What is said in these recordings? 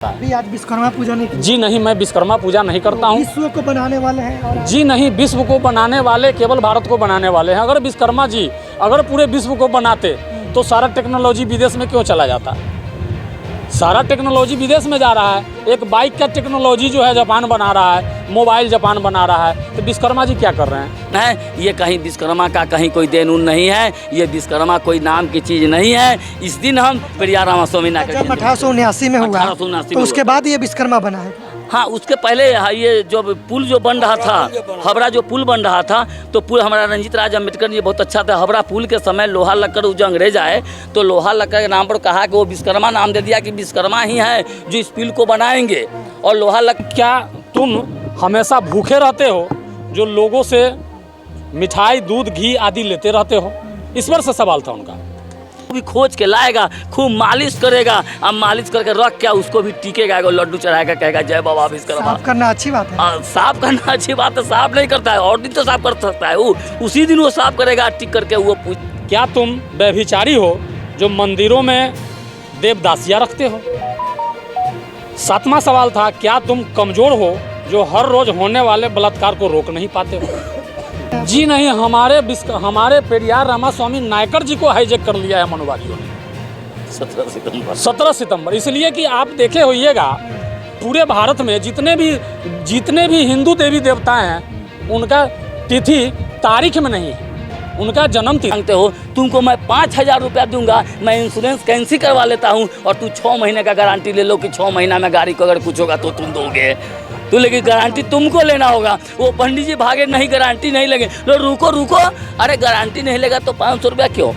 अभी आज विश्वकर्मा पूजा नहीं की? जी नहीं, मैं विश्वकर्मा पूजा नहीं करता हूँ। विश्व को बनाने वाले हैं और जी नहीं, विश्व को बनाने वाले केवल भारत को बनाने वाले हैं। अगर विश्वकर्मा जी अगर पूरे विश्व को बनाते तो सारा टेक्नोलॉजी विदेश में क्यों चला जाता? सारा टेक्नोलॉजी विदेश में जा रहा है। एक बाइक का टेक्नोलॉजी जो है जापान बना रहा है, मोबाइल जापान बना रहा है, तो विश्वकर्मा जी क्या कर रहे हैं? नहीं, ये कहीं विश्वकर्मा का कहीं कोई देन उन नहीं है। ये विश्वकर्मा कोई नाम की चीज़ नहीं है। इस दिन हम पेरियार रामास्वामी नायकर जब 1879 में हुआ 1879 तो उसके बाद ये विश्वकर्मा बना है। हाँ, उसके पहले ये जो पुल जो बन रहा था, हावड़ा जो पुल बन रहा था, तो पुल हमारा रंजीत राज अम्बेडकर जी बहुत अच्छा था। हावड़ा पुल के समय लोहा लक्कड़ जो अंग्रेज आए तो लोहा लक्कड़ के नाम पर कहा कि वो विश्वकर्मा नाम दे दिया कि विश्वकर्मा ही है जो इस पुल को बनाएंगे। और लोहा लक्कड़ क्या तुम हमेशा भूखे रहते हो जो लोगों से मिठाई, दूध, घी आदि लेते रहते हो? इस पर से सवाल था उनका। भी खोज के लाएगा, खूब मालिश करेगा, अब मालिश करके रख क्या उसको भी टीकेगा, एगो लड्डू चढ़ाएगा, कहेगा जय बाबा विश्वकर्मा। साफ करना अच्छी बात है। साफ करना अच्छी बात है, साफ नहीं करता है और दिन तो साफ कर सकता है वो, उसी दिन वो साफ करेगा टिक करके। वो क्या तुम व्यभिचारी हो जो मंदिरों में देवदासियाँ रखते हो? सातवां सवाल था, क्या तुम कमज़ोर हो जो हर रोज़ होने वाले बलात्कार को रोक नहीं पाते हो? जी नहीं, हमारे पेरियार रामास्वामी नायकर जी को हाईजैक कर लिया है मनुवादियों ने 17 सितंबर। इसलिए कि आप देखे होइएगा पूरे भारत में जितने भी हिंदू देवी देवता हैं उनका तिथि तारीख में नहीं है, उनका जन्म तिथि। मांगते हो, तुमको मैं 5,000 रुपया दूंगा, मैं इंश्योरेंस कैंसिल करवा लेता हूँ और तू 6 महीने का गारंटी ले लो कि 6 महीना में गाड़ी को अगर कुछ होगा तो तुम दोगे। तो लेकिन गारंटी तुमको लेना होगा। वो पंडित जी भागे, नहीं गारंटी नहीं लेंगे। लो रुको, अरे गारंटी नहीं लेगा तो 500 रुपया क्यों?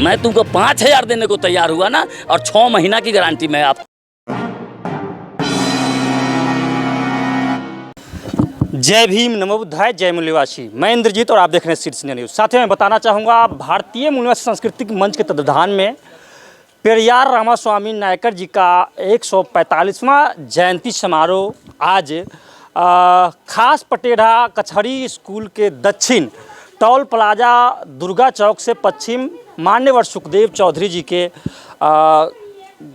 मैं तुमको 5,000 देने को तैयार हुआ ना, और 6 महीना की गारंटी मैं आप। जय भीम, नमो बुद्धाय, जय मूल्यवासी। मैं इंद्रजीत और आप देख रहे हैं शीर्ष न्यूज़। साथ ही मैं बताना चाहूँगा, भारतीय मूल्यवासी सांस्कृतिक मंच के तत्वाधान में पेरियार रामास्वामी नायकर जी का 145वां जयंती समारोह आज खास पटेढ़ा कचहरी स्कूल के दक्षिण टोल प्लाजा दुर्गा चौक से पश्चिम मान्यवर सुखदेव चौधरी जी के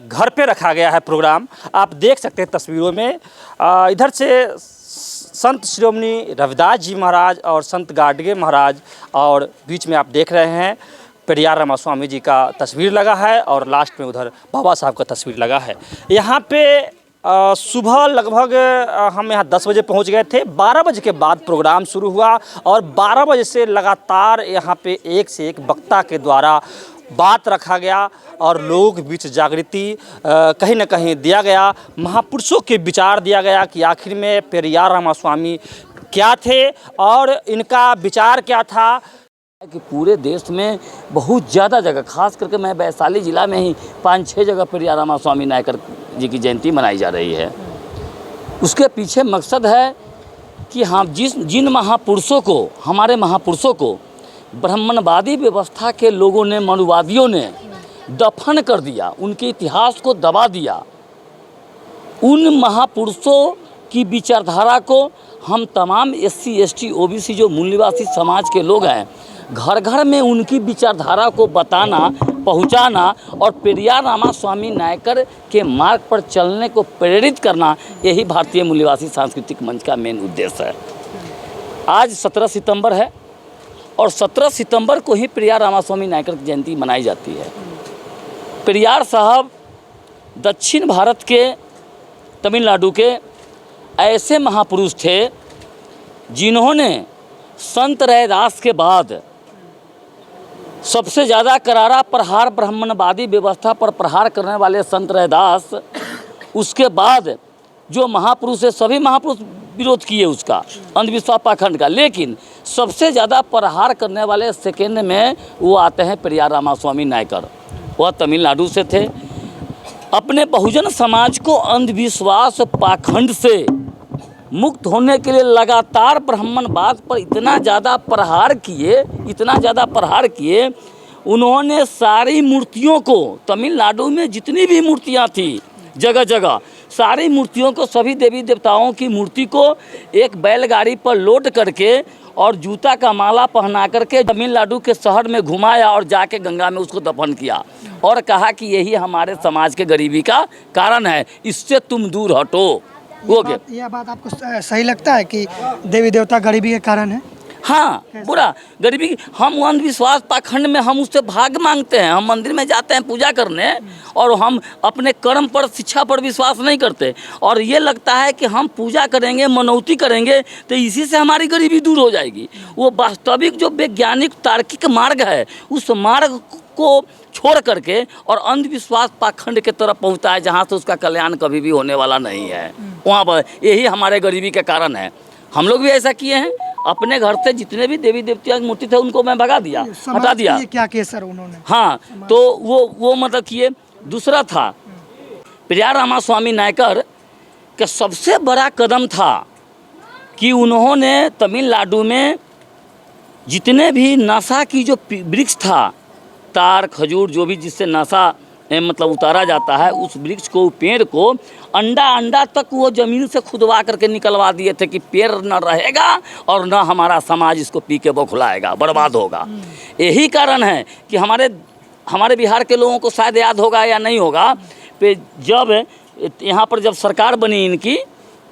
घर पे रखा गया है प्रोग्राम। आप देख सकते हैं तस्वीरों में। इधर से संत श्रोमणी रविदास जी महाराज और संत गाडगे महाराज, और बीच में आप देख रहे हैं पेरियार रामास्वामी जी का तस्वीर लगा है और लास्ट में उधर बाबा साहब का तस्वीर लगा है। यहाँ पे सुबह लगभग हम यहाँ 10 बजे पहुँच गए थे। 12 बजे के बाद प्रोग्राम शुरू हुआ और 12 बजे से लगातार यहाँ पे एक से एक वक्ता के द्वारा बात रखा गया और लोगों के बीच जागृति कहीं न कहीं दिया गया। महापुरुषों के विचार दिया गया कि आखिर में पेरियार रामास्वामी क्या थे और इनका विचार क्या था। कि पूरे देश में बहुत ज़्यादा जगह, खास करके मैं वैशाली ज़िला में ही 5-6 जगह पेरियार रामास्वामी नायकर जी की जयंती मनाई जा रही है। उसके पीछे मकसद है कि हम जिन महापुरुषों को, हमारे महापुरुषों को ब्राह्मणवादी व्यवस्था के लोगों ने, मनुवादियों ने दफन कर दिया, उनके इतिहास को दबा दिया, उन महापुरुषों की विचारधारा को हम तमाम SC ST OBC जो मूल्यवासी समाज के लोग हैं, घर घर में उनकी विचारधारा को बताना, पहुंचाना और पेरियार रामास्वामी नायकर के मार्ग पर चलने को प्रेरित करना, यही भारतीय मूल्यवासी सांस्कृतिक मंच का मेन उद्देश्य है। आज 17 सितंबर है और 17 सितंबर को ही पेरियार रामास्वामी नायकर की जयंती मनाई जाती है। पेरियार साहब दक्षिण भारत के, तमिलनाडु के ऐसे महापुरुष थे जिन्होंने संत रैदास के बाद सबसे ज़्यादा करारा प्रहार ब्राह्मणवादी व्यवस्था पर प्रहार करने वाले संत रैदास, उसके बाद जो महापुरुष है, सभी महापुरुष विरोध किए उसका, अंधविश्वास पाखंड का, लेकिन सबसे ज़्यादा प्रहार करने वाले सेकेंड में वो आते हैं पेरियार रामास्वामी नायकर। वह तमिलनाडु से थे। अपने बहुजन समाज को अंधविश्वास पाखंड से मुक्त होने के लिए लगातार ब्राह्मणवाद पर इतना ज़्यादा प्रहार किए, उन्होंने सारी मूर्तियों को, तमिलनाडु में जितनी भी मूर्तियां थी जगह जगह, सारी मूर्तियों को, सभी देवी देवताओं की मूर्ति को एक बैलगाड़ी पर लोड करके और जूता का माला पहना करके तमिलनाडु के शहर में घुमाया और जाके गंगा में उसको दफन किया और कहा कि यही हमारे समाज के गरीबी का कारण है, इससे तुम दूर हटो। वो क्या यह बात आपको सही लगता है कि देवी देवता गरीबी के कारण है? हाँ, बुरा गरीबी। हम अंधविश्वास पाखंड में हम उससे भाग मांगते हैं। हम मंदिर में जाते हैं पूजा करने और हम अपने कर्म पर, शिक्षा पर विश्वास नहीं करते और ये लगता है कि हम पूजा करेंगे, मनौती करेंगे तो इसी से हमारी गरीबी दूर हो जाएगी। वो वास्तविक जो वैज्ञानिक तार्किक मार्ग है उस मार्ग को छोड़ करके और अंधविश्वास पाखंड के तरफ पहुँचता है जहाँ से उसका कल्याण कभी भी होने वाला नहीं है। वहाँ पर यही हमारे गरीबी के कारण है। हम लोग भी ऐसा किए हैं, अपने घर से जितने भी देवी देवतियों की मूर्ति थे उनको मैं भगा दिया, हटा दिया। ये क्या किया सर उन्होंने? हाँ, तो वो मतलब किए। दूसरा था पेरियार रामास्वामी नायकर का सबसे बड़ा कदम था कि उन्होंने तमिलनाडु में जितने भी नशा की जो वृक्ष था, तार खजूर जो भी जिससे नशा मतलब उतारा जाता है, उस वृक्ष को, पेड़ को अंडा तक वो ज़मीन से खुदवा करके निकलवा दिए थे कि पेड़ न रहेगा और न हमारा समाज इसको पी के बौखलाएगा, बर्बाद होगा। यही कारण है कि हमारे बिहार के लोगों को शायद याद होगा या नहीं होगा, जब यहाँ पर जब सरकार बनी इनकी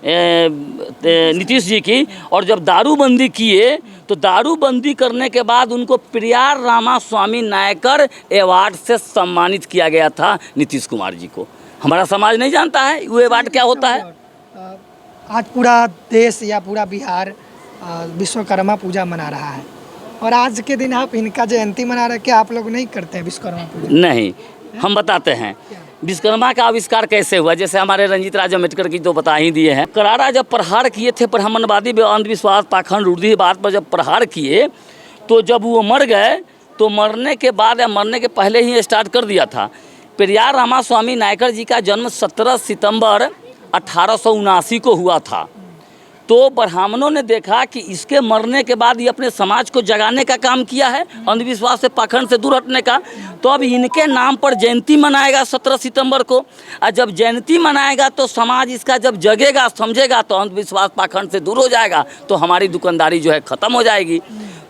नीतीश जी की, और जब दारूबंदी किए तो दारूबंदी करने के बाद उनको पेरियार रामास्वामी नायकर अवार्ड से सम्मानित किया गया था नीतीश कुमार जी को। हमारा समाज नहीं जानता है वो अवार्ड क्या होता है। आज पूरा देश या पूरा बिहार विश्वकर्मा पूजा मना रहा है और आज के दिन आप इनका जयंती मना रहे हैं, क्या आप लोग नहीं करते हैं विश्वकर्मा पूजा? नहीं, हम बताते हैं विश्वकर्मा का आविष्कार कैसे हुआ। जैसे हमारे रंजीत राज अम्बेडकर की तो बता ही दिए हैं। करारा जब प्रहार किए थे ब्राह्मणवादी अंधविश्वास पाखंड रूढ़िवाद पर जब प्रहार किए तो जब वो मर गए तो मरने के बाद या मरने के पहले ही स्टार्ट कर दिया था। पेरियार रामास्वामी नायकर जी का जन्म 17 सितंबर 1879 को हुआ था। तो ब्राह्मणों ने देखा कि इसके मरने के बाद ये अपने समाज को जगाने का काम किया है, अंधविश्वास से पाखंड से दूर हटने का, तो अब इनके नाम पर जयंती मनाएगा 17 सितंबर को। और जब जयंती मनाएगा तो समाज इसका जब जगेगा, समझेगा, तो अंधविश्वास पाखंड से दूर हो जाएगा, तो हमारी दुकानदारी जो है ख़त्म हो जाएगी।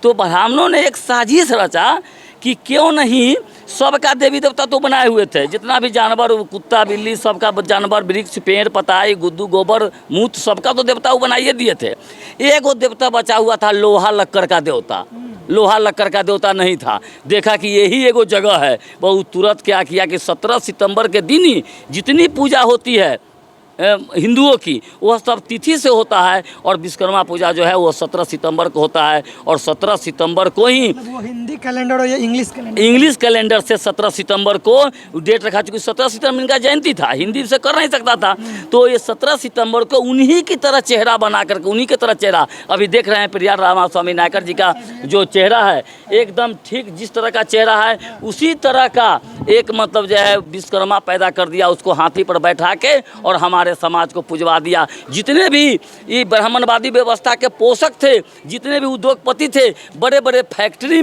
तो ब्राह्मणों ने एक साजिश रचा कि क्यों नहीं सबका देवी देवता तो बनाए हुए थे, जितना भी जानवर, कुत्ता बिल्ली, सबका जानवर, वृक्ष, पेड़, पताई, गुद्दू, गोबर, मूत, सबका तो देवता वो बनाइए दिए थे। एक वो देवता बचा हुआ था, लोहा लक्कड़ का देवता। लोहा लक्कड़ का देवता नहीं था। देखा कि यही एगो जगह है, बहुत तुरंत क्या किया कि 17 सितंबर के दिन ही जितनी पूजा होती है हिंदुओं की वह सब तिथि से होता है और विश्वकर्मा पूजा जो है वो 17 सितंबर को होता है। और 17 सितंबर को ही वो हिंदी कैलेंडर और ये इंग्लिश कैलेंडर से 17 सितंबर को डेट रखा, चूँकि 17 सितंबर इनका जयंती था, हिंदी से कर नहीं सकता था, तो ये 17 सितंबर को उन्हीं की तरह चेहरा बना करके, उन्हीं की तरह चेहरा अभी देख रहे हैं पेरियार रामास्वामी नायकर जी का जो चेहरा है, एकदम ठीक जिस तरह का चेहरा है उसी तरह का एक मतलब जो है विश्वकर्मा पैदा कर दिया, उसको हाथी पर बैठा के और हमारे समाज को पुजवा दिया। जितने भी ये ब्राह्मणवादी व्यवस्था के पोषक थे, जितने भी उद्योगपति थे, बड़े बड़े फैक्ट्री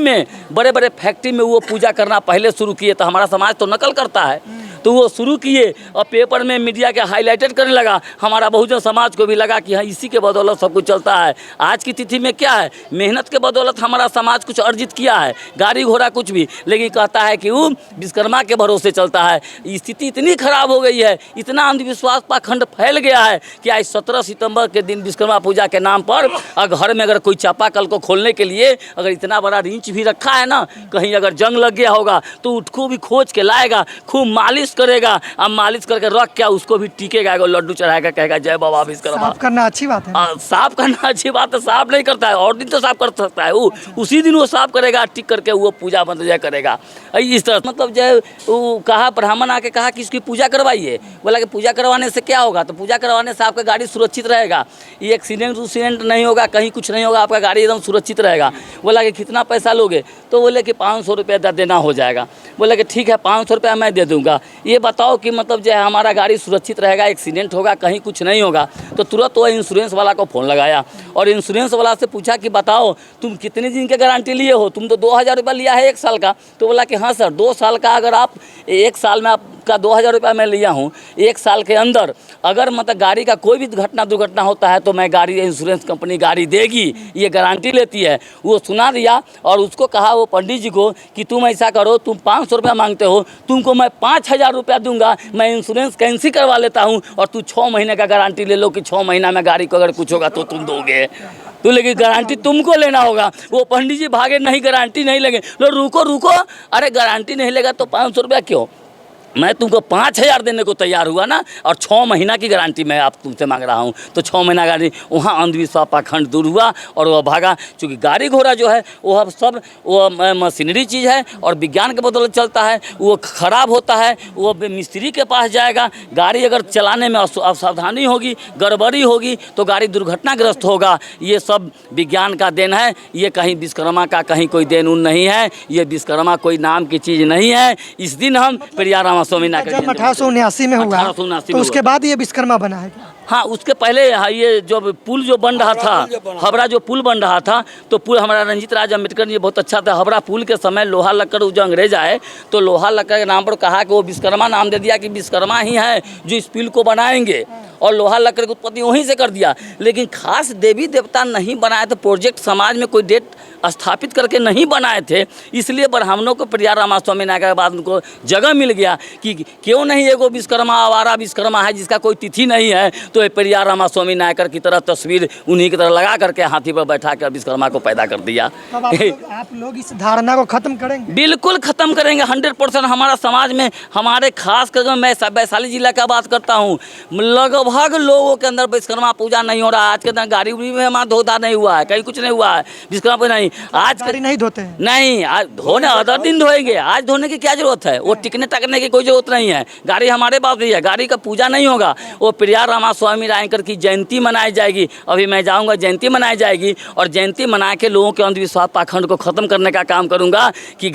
में वो पूजा करना पहले शुरू किए। तो हमारा समाज तो नकल करता है, तो वो शुरू किए और पेपर में मीडिया के हाईलाइटेड करने लगा। हमारा बहुजन समाज को भी लगा कि हाँ इसी के बदौलत सब कुछ चलता है। आज की तिथि में क्या है, मेहनत के बदौलत हमारा समाज कुछ अर्जित किया है, गाड़ी घोड़ा कुछ भी, लेकिन कहता है कि वो विश्वकर्मा के भरोसे चलता है। स्थिति इतनी खराब हो गई है, इतना अंधविश्वास पाखंड फैल गया है कि आज 17 सितंबर के दिन विश्वकर्मा पूजा के नाम पर घर में अगर कोई चापाकल को खोलने के लिए अगर इतना बड़ा रिंच भी रखा है ना, कहीं अगर जंग लग गया होगा तो उसको भी खोज के लाएगा, खूब मालिश करेगा, अब मालिश करके रख क्या उसको भी टीकेगा, एगो लड्डू चढ़ाएगा, कहेगा जय बाबा विश्वकर्मा। साफ करना अच्छी बात है। साफ करना अच्छी बात है, साफ नहीं करता है, और दिन तो साफ कर सकता है वो, उसी दिन वो साफ करेगा, टिक करके वो पूजा मतलब जय करेगा। इस तरह मतलब जय वो कहा, ब्राह्मण आके कहा कि इसकी पूजा करवाइए। बोला कि पूजा करवाने से क्या होगा, तो पूजा करवाने से आपका गाड़ी सुरक्षित रहेगा, ये एक्सीडेंट नहीं होगा, कहीं कुछ नहीं होगा, आपका गाड़ी एकदम सुरक्षित रहेगा। बोला कि कितना पैसा लोगे, तो बोले कि 500 रुपया देना हो जाएगा। बोला कि ठीक है 500 रुपया मैं दे दूँगा, ये बताओ कि मतलब जो है हमारा गाड़ी सुरक्षित रहेगा, एक्सीडेंट होगा, कहीं कुछ नहीं होगा। तो तुरंत वो इंश्योरेंस वाला को फ़ोन लगाया और इंश्योरेंस वाला से पूछा कि बताओ तुम कितने दिन की गारंटी लिए हो, तुम तो 2000 रुपया लिया है 1 साल का। तो बोला कि हाँ सर 2 साल का, अगर आप 1 साल में आप उसका 2000 रुपया मैं लिया हूँ। 1 साल के अंदर अगर मतलब गाड़ी का कोई भी दुर्घटना होता है तो मैं गाड़ी इंश्योरेंस कंपनी गाड़ी देगी, ये गारंटी लेती है। वो सुना दिया और उसको कहा वो पंडित जी को कि तुम ऐसा करो, तुम 500 रुपया मांगते हो, तुमको मैं 5000 रुपया दूंगा, मैं इंश्योरेंस कैंसिल करवा लेता हूँ और तू 6 महीने का गारंटी ले लो कि 6 महीना में गाड़ी को अगर कुछ होगा तो तुम दोगे। तो लेकिन गारंटी तुमको लेना होगा। वो पंडित जी भागे, नहीं गारंटी नहीं लगे। लो रुको रुको, अरे गारंटी नहीं लेगा तो 500 रुपया क्यों, मैं तुमको 5000 देने को तैयार हुआ ना, और 6 महीना की गारंटी मैं आप तुमसे मांग रहा हूँ। तो 6 महीना गाड़ी, वहाँ अंधविश्वास पाखंड दूर हुआ और वह भागा। चूँकि गाड़ी घोड़ा जो है वो अब सब वो मशीनरी चीज़ है और विज्ञान के बदौलत चलता है। वो ख़राब होता है, वो मिस्त्री के पास जाएगा। गाड़ी अगर चलाने में असावधानी होगी, गड़बड़ी होगी तो गाड़ी दुर्घटनाग्रस्त होगा। ये सब विज्ञान का देन है। ये कहीं विश्वकर्मा का कहीं कोई देन उन नहीं है। ये विश्वकर्मा कोई नाम की चीज़ नहीं है। इस दिन हम पेरियार स्वामी नायकर जब 1879 में हुआ 1879 तो उसके बाद ये विश्वकर्मा बना है क्या? हाँ, उसके पहले ये जो पुल जो बन रहा था, हावड़ा जो पुल बन रहा था, तो पुल हमारा रंजीत राज अम्बेडकर जी बहुत अच्छा था। हावड़ा पुल के समय लोहा लक्कड़ जो अंग्रेज आए तो लोहा लक्कड़ के नाम पर कहा कि वो विश्वकर्मा नाम दे दिया कि विश्वकर्मा ही है जो इस पुल को बनाएंगे, और लोहा लक्कड़ की उत्पत्ति वहीं से कर दिया। लेकिन खास देवी देवता नहीं बनाए थे, प्रोजेक्ट समाज में कोई डेट स्थापित करके नहीं बनाए थे। इसलिए ब्राह्मणों को पेरियार रामास्वामी नायकर के बाद उनको जगह मिल गया कि क्यों नहीं एगो विश्वकर्मा आवारा विश्वकर्मा है जिसका कोई तिथि नहीं है, तो ये पेरियार रामास्वामी नायकर की तरह तस्वीर उन्हीं की तरह लगा करके हाथी पर बैठा कर विश्वकर्मा को पैदा कर दिया। आप लोग इस धारणा को खत्म करेंगे? बिल्कुल खत्म करेंगे, 100%। हमारा समाज में, हमारे खास करके मैं वैशाली जिला का बात करता हूँ, लगभग लोगों के अंदर विश्वकर्मा पूजा नहीं हो रहा है। आज के दिन गाड़ी उड़ी में हमारा धोधा नहीं हुआ है, कहीं कुछ नहीं हुआ है, विश्वकर्मा पूजा नहीं। आज गाड़ी नहीं धोते हैं? नहीं, आज धोने अदर दिन धोएंगे, आज धोने की क्या जरूरत है? वो टिकने टकने की कोई जरूरत नहीं है। गाड़ी हमारे पास भी है, गाड़ी का पूजा नहीं होगा। वो पेरियार रामास्वामी नायकर की जयंती मनाई जाएगी। अभी मैं जाऊंगा, जयंती मनाई जाएगी और जयंती मना के लोगों के अंधविश्वास पाखंड को खत्म करने का काम करूंगा कि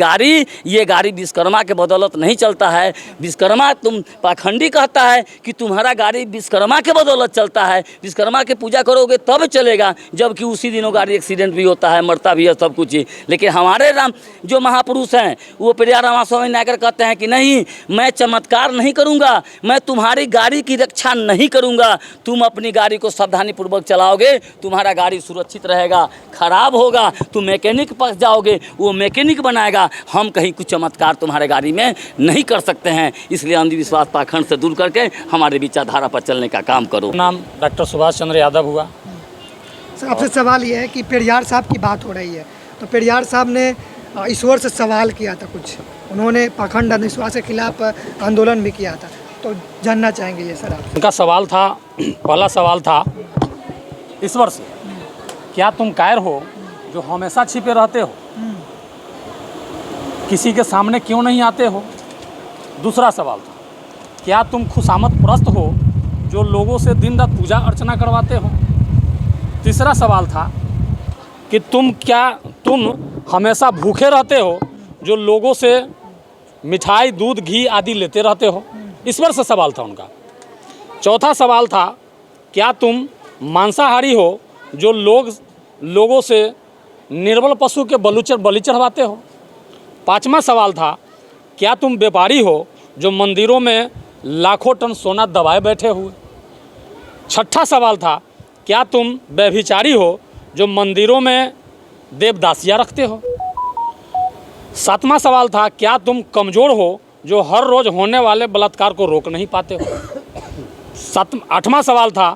ये गाड़ी विश्वकर्मा के बदौलत नहीं चलता है। विश्वकर्मा तुम पाखंडी कहता है कि तुम्हारा गाड़ी विश्वकर्मा के बदौलत चलता है। विश्वकर्मा की पूजा करोगे तब चलेगा, जबकि उसी दिनों गाड़ी एक्सीडेंट भी होता है, मरता भी है, सब कुछ ही। लेकिन हमारे राम जो महापुरुष हैं वो पेरियार रामास्वामी नायकर कहते हैं कि नहीं, मैं चमत्कार नहीं करूंगा, मैं तुम्हारी गाड़ी की रक्षा नहीं करूंगा। तुम अपनी गाड़ी को सावधानी पूर्वक चलाओगे, तुम्हारा गाड़ी सुरक्षित रहेगा। खराब होगा तुम मैकेनिक के पास जाओगे, वो मैकेनिक बनाएगा। हम कहीं कुछ चमत्कार तुम्हारे गाड़ी में नहीं कर सकते हैं। इसलिए अंधविश्वास पाखंड से दूर करके हमारे विचारधारा पर चलने का काम करो। नाम डॉक्टर सुभाष चंद्र यादव हुआ। सर, आपसे सवाल ये है कि पेरियार साहब की बात हो रही है, तो पेरियार साहब ने ईश्वर से सवाल किया था कुछ, उन्होंने पाखंड अंधविश्वास के खिलाफ आंदोलन भी किया था, तो जानना चाहेंगे ये सर आप? उनका सवाल था, पहला सवाल था ईश्वर से, क्या तुम कायर हो जो हमेशा छिपे रहते हो, किसी के सामने क्यों नहीं आते हो? दूसरा सवाल था, क्या तुम खुशामद परस्त हो जो लोगों से दिन रात पूजा अर्चना करवाते हो? तीसरा सवाल था कि तुम हमेशा भूखे रहते हो जो लोगों से मिठाई, दूध, घी आदि लेते रहते हो। ईश्वर से सवाल था उनका। चौथा सवाल था, क्या तुम मांसाहारी हो जो लोगों से निर्बल पशु के बलि चढ़वाते हो? पांचवा सवाल था, क्या तुम व्यापारी हो जो मंदिरों में लाखों टन सोना दबाए बैठे हुए? छठा सवाल था, क्या तुम व्यभिचारी हो जो मंदिरों में देवदासियाँ रखते हो? सातवां सवाल था, क्या तुम कमज़ोर हो जो हर रोज़ होने वाले बलात्कार को रोक नहीं पाते हो? आठवां सवाल था,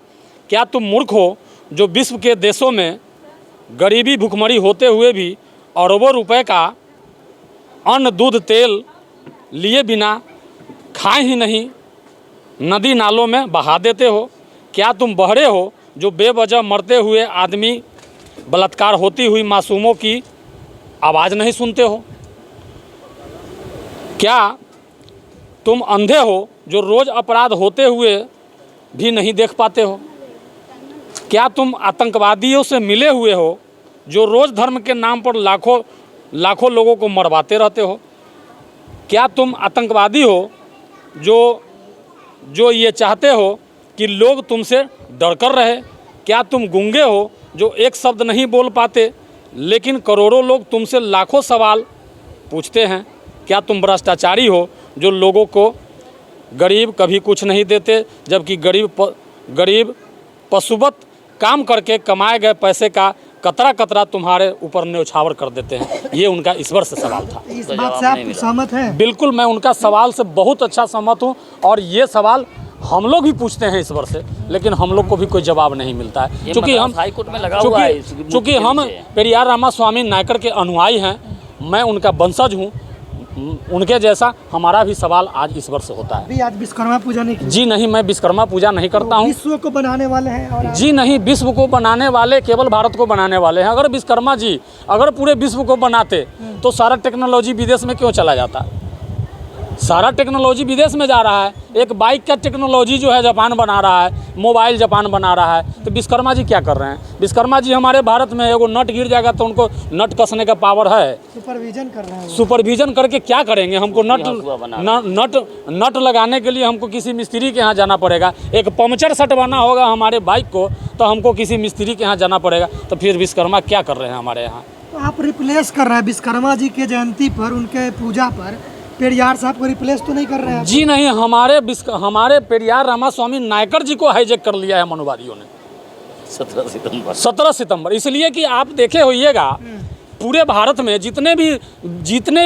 क्या तुम मूर्ख हो जो विश्व के देशों में गरीबी भुखमरी होते हुए भी अरबों रुपए का अन्न, दूध, तेल लिए बिना खाए ही नहीं नदी नालों में बहा देते हो? क्या तुम बहरे हो जो बेवजह मरते हुए आदमी, बलात्कार होती हुई मासूमों की आवाज़ नहीं सुनते हो? क्या तुम अंधे हो जो रोज़ अपराध होते हुए भी नहीं देख पाते हो? क्या तुम आतंकवादियों से मिले हुए हो जो रोज़ धर्म के नाम पर लाखों लोगों को मरवाते रहते हो? क्या तुम आतंकवादी हो जो ये चाहते हो कि लोग तुमसे डरकर रहे? क्या तुम गूंगे हो जो एक शब्द नहीं बोल पाते लेकिन करोड़ों लोग तुमसे लाखों सवाल पूछते हैं? क्या तुम भ्रष्टाचारी हो जो लोगों को गरीब कभी कुछ नहीं देते, जबकि गरीब पशुवत काम करके कमाए गए पैसे का कतरा कतरा तुम्हारे ऊपर न्यौछावर कर देते हैं। ये उनका ईश्वर से सवाल था। इस बात से आप सहमत हैं? बिल्कुल, मैं उनका सवाल से बहुत अच्छा सहमत हूँ। और ये सवाल हम लोग भी पूछते हैं ईश्वर से, लेकिन हम लोग को भी कोई जवाब नहीं मिलता है। चूँकि हम हाईकोर्ट में लगा हुआ है, चूँकि हम पेरियार रामास्वामी नायकर के अनुयायी हैं, मैं उनका वंशज हूँ, उनके जैसा हमारा भी सवाल आज ईश्वर से होता है। अभी आज विश्वकर्मा पूजा नहीं की? जी नहीं, मैं विश्वकर्मा पूजा नहीं करता हूँ। विश्व को बनाने वाले हैं और जी नहीं, विश्व को बनाने वाले केवल भारत को बनाने वाले हैं। अगर विश्वकर्मा जी अगर पूरे विश्व को बनाते तो सारा टेक्नोलॉजी विदेश में क्यों चला जाता? सारा टेक्नोलॉजी विदेश में जा रहा है। एक बाइक का टेक्नोलॉजी जो है जापान बना रहा है, मोबाइल जापान बना रहा है, तो विश्वकर्मा जी क्या कर रहे हैं? विश्वकर्मा जी हमारे भारत में एगो नट गिर जाएगा तो उनको नट कसने का पावर है। सुपरविजन कर रहे हैं। सुपरविजन करके क्या करेंगे? हमको नट लगाने के लिए हमको किसी मिस्त्री के यहाँ जाना पड़ेगा। एक पंचर सटवाना होगा हमारे बाइक को तो हमको किसी मिस्त्री के यहाँ जाना पड़ेगा। तो फिर विश्वकर्मा क्या कर रहे हैं हमारे यहाँ? तो आप रिप्लेस कर रहे हैं विश्वकर्मा जी के जयंती पर, उनके पूजा पर पेरियार साहब को रिप्लेस तो नहीं कर रहे हैं? जी नहीं, हमारे पेरियार रामास्वामी नायकर जी को हाईजैक कर लिया है मनुवादियों ने 17 सितंबर। इसलिए कि आप देखे होइएगा पूरे भारत में जितने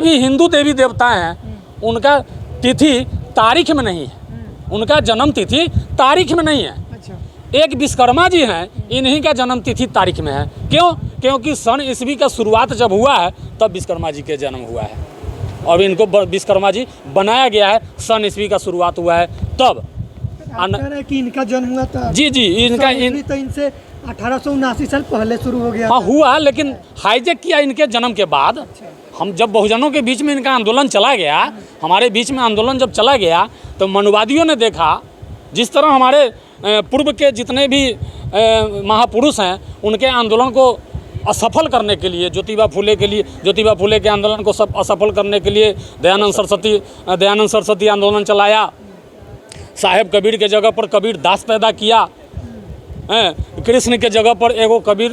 भी हिंदू देवी देवता हैं उनका तिथि तारीख में नहीं है, उनका जन्म तिथि तारीख में नहीं है। अच्छा। एक विश्वकर्मा जी हैं, इन्हीं का जन्म तिथि तारीख में है। क्यों? क्योंकि सन ईस्वी का शुरुआत जब हुआ है तब विश्वकर्मा जी के जन्म हुआ है और इनको विश्वकर्मा जी बनाया गया है। सन ईस्वी का शुरुआत हुआ है तब। आप कह रहे हैं कि इनका जन्म हुआ था? जी इनका तो इनसे 1879 साल पहले शुरू हो गया। हाँ हुआ, लेकिन हाईजैक किया इनके जन्म के बाद। हम जब बहुजनों के बीच में इनका आंदोलन चला गया, हमारे बीच में आंदोलन जब चला गया तो मनुवादियों ने देखा जिस तरह हमारे पूर्व के जितने भी महापुरुष हैं उनके आंदोलन को असफल करने के लिए, ज्योतिबा फुले के आंदोलन को सब असफल करने के लिए दयानंद सरस्वती आंदोलन चलाया। साहेब कबीर के जगह पर कबीर दास पैदा किया। कृष्ण के जगह पर एगो कबीर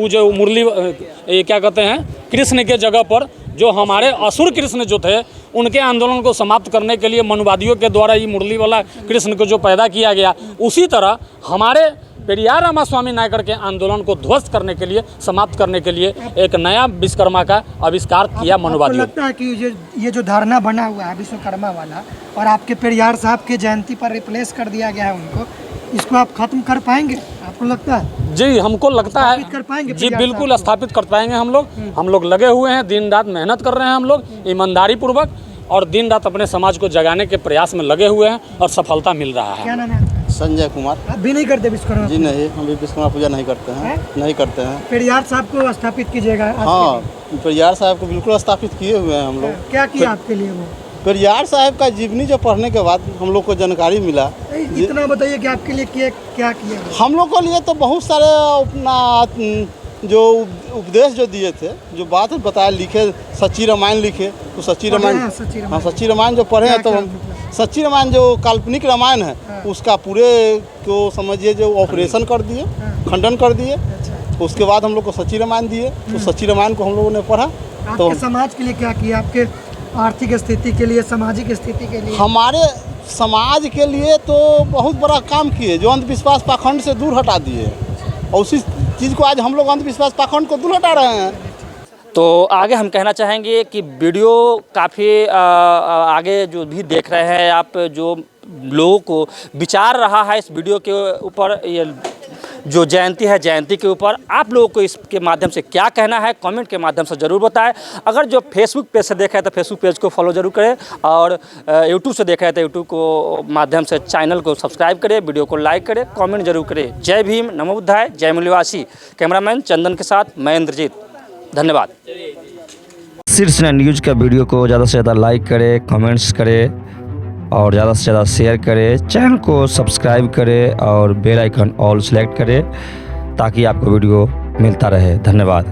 जो मुरली ये क्या कहते हैं, कृष्ण के जगह पर जो हमारे असुर कृष्ण जो थे उनके आंदोलन को समाप्त करने के लिए मनुवादियों के द्वारा ये मुरली वाला कृष्ण को जो पैदा किया गया, उसी तरह हमारे पेरियार रामास्वामी नायकर के आंदोलन को ध्वस्त करने के लिए, समाप्त करने के लिए एक नया विश्वकर्मा का आविष्कार किया मनुवादियों। आपको लगता है कि ये जो धारणा बना हुआ है विश्वकर्मा वाला और आपके पेरियार साहब के जयंती पर रिप्लेस कर दिया गया है उनको, इसको आप खत्म कर पाएंगे? आपको लगता है? जी हमको लगता है कर पाएंगे? जी बिल्कुल स्थापित कर पाएंगे। हम लोग लगे हुए हैं, दिन रात मेहनत कर रहे हैं हम लोग ईमानदारी पूर्वक, और दिन रात अपने समाज को जगाने के प्रयास में लगे हुए हैं और सफलता मिल रहा है। क्या नाम है? संजय कुमार। आप भी नहीं करते विश्वकर्मा? जी नहीं, हम भी विश्वकर्मा पूजा नहीं करते हैं। नहीं करते हैं। पेरियार साहब को स्थापित कीजिएगा। हाँ, पेरियार साहब को बिल्कुल स्थापित किए हुए हैं हम लोग। क्या किया आपके लिए वो? पेरियार साहब का जीवनी जो पढ़ने के बाद हम लोग को जानकारी मिला। इतना बताइए कि आपके लिए क्या किया? हम लोग के लिए तो बहुत सारे अपना जो उपदेश जो दिए थे, जो बात बताया, लिखे, सच्ची रामायण लिखे, तो सच्ची रामायण, हाँ सच्ची रामायण जो पढ़े हैं तो हम सच्ची रामायण जो काल्पनिक रामायण है उसका पूरे को समझिए जो ऑपरेशन कर दिए, खंडन कर दिए। उसके बाद हम लोग को सच्ची रामायण दिए, तो सच्ची रामायण को हम लोगों ने पढ़ा। तो समाज के लिए क्या किया? आपके आर्थिक स्थिति के लिए, सामाजिक स्थिति के लिए? हमारे समाज के लिए तो बहुत बड़ा काम किए, जो अंधविश्वास पाखंड से दूर हटा दिए, और उसी चीज़ को आज हम लोग अंधविश्वास पाखंड को दूर हटा रहे हैं। तो आगे हम कहना चाहेंगे कि वीडियो काफ़ी आगे जो भी देख रहे हैं आप, जो लोगों को विचार रहा है इस वीडियो के ऊपर, ये जो जयंती है जयंती के ऊपर, आप लोगों को इसके माध्यम से क्या कहना है कमेंट के माध्यम से ज़रूर बताएं। अगर जो फेसबुक पेज से देख रहे हैं तो फेसबुक पेज को फॉलो जरूर करें, और यूट्यूब से देख रहे हैं तो यूट्यूब को माध्यम से चैनल को सब्सक्राइब करें, वीडियो को लाइक करें, कमेंट जरूर करें। जय भीम, नमो बुद्धाय, जय मूल्यवासी। कैमरामैन चंदन के साथ मैं इंद्रजीत, धन्यवाद। शीर्ष न्यूज़ का वीडियो को ज़्यादा से ज़्यादा लाइक करें, कमेंट्स करें और ज़्यादा से ज़्यादा शेयर करें, चैनल को सब्सक्राइब करें और बेल आइकन ऑल सेलेक्ट करें ताकि आपको वीडियो मिलता रहे। धन्यवाद।